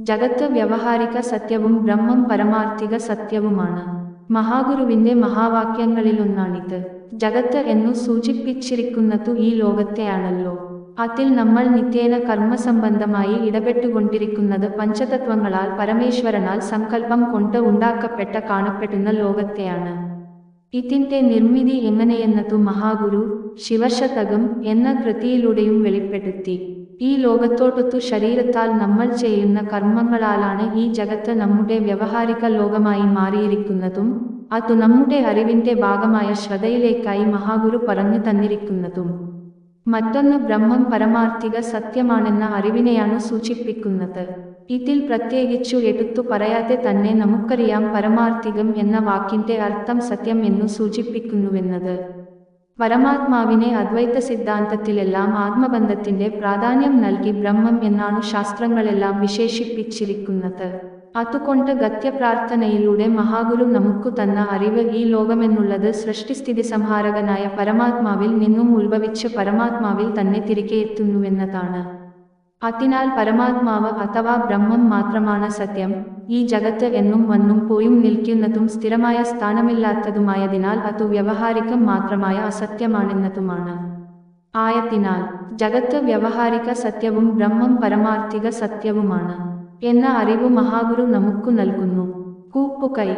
ജഗത്ത് വ്യവഹാരിക സത്യവും ബ്രഹ്മം പരമാർത്ഥിക സത്യവുമാണ്. മഹാഗുരുവിന്റെ മഹാവാക്യങ്ങളിലൊന്നാണിത്. ജഗത്ത് എന്നു സൂചിപ്പിച്ചിരിക്കുന്നതു ഈ ലോകത്തെയാണല്ലോ. അതിൽ നമ്മൾ നിത്യേന കർമ്മസംബന്ധമായി ഇടപെട്ടുകൊണ്ടിരിക്കുന്നത് പഞ്ചതത്വങ്ങളാൽ പരമേശ്വരനാൽ സങ്കല്പം കൊണ്ട് ഉണ്ടാക്കപ്പെട്ട കാണപ്പെടുന്ന ലോകത്തെയാണ്. ഇതിന്റെ നിർമ്മിതി എങ്ങനെയെന്നതു മഹാഗുരു ശിവശതകം എന്ന കൃതിയിലൂടെയും വെളിപ്പെടുത്തി. ഈ ലോകത്തോടൊത്തു ശരീരത്താൽ നമ്മൾ ചെയ്യുന്ന കർമ്മങ്ങളാലാണ് ഈ ജഗത്ത് നമ്മുടെ വ്യവഹാരിക ലോകമായി മാറിയിരിക്കുന്നതും അതു നമ്മുടെ അറിവിന്റെ ഭാഗമായ ശ്രദ്ധയിലേക്കായി മഹാഗുരു പറഞ്ഞു തന്നിരിക്കുന്നതും. മറ്റൊന്ന് ബ്രഹ്മം പരമാർത്ഥിക സത്യമാണെന്ന അറിവിനെയാണ് സൂചിപ്പിക്കുന്നത്. ഇതിൽ പ്രത്യേകിച്ചു എടുത്തു പറയാതെ തന്നെ നമുക്കറിയാം പരമാർത്ഥികം എന്ന വാക്കിന്റെ അർത്ഥം സത്യം എന്നു സൂചിപ്പിക്കുന്നുവെന്നത്. പരമാത്മാവിനെ അദ്വൈത സിദ്ധാന്തത്തിലെല്ലാം ആത്മബന്ധത്തിന്റെ പ്രാധാന്യം നൽകി ബ്രഹ്മം എന്നാണ് ശാസ്ത്രങ്ങളെല്ലാം വിശേഷിപ്പിച്ചിരിക്കുന്നത്. അതുകൊണ്ട് ഗദ്യപ്രാർത്ഥനയിലൂടെ മഹാഗുരു നമുക്കു തന്ന അറിവ് ഈ ലോകമെന്നുള്ളത് സൃഷ്ടിസ്ഥിതി സംഹാരകനായ പരമാത്മാവിൽ നിന്നും ഉത്ഭവിച്ച് പരമാത്മാവിൽ തന്നെ തിരികെ എത്തുന്നുവെന്നതാണ്. അതിനാൽ പരമാത്മാവ് അഥവാ ബ്രഹ്മം മാത്രമാണ് സത്യം. ഈ ജഗത്ത് എന്നും വന്നും പോയും നിൽക്കുന്നതും സ്ഥിരമായ സ്ഥാനമില്ലാത്തതുമായതിനാൽ അതു വ്യവഹാരികം മാത്രമായ അസത്യമാണെന്നതുമാണ്. ആയതിനാൽ ജഗത്ത് വ്യവഹാരിക സത്യവും ബ്രഹ്മം പരമാർത്ഥിക സത്യവുമാണ് എന്ന അറിവ് മഹാഗുരു നമുക്കു നൽകുന്നു. കൂപ്പുകൈ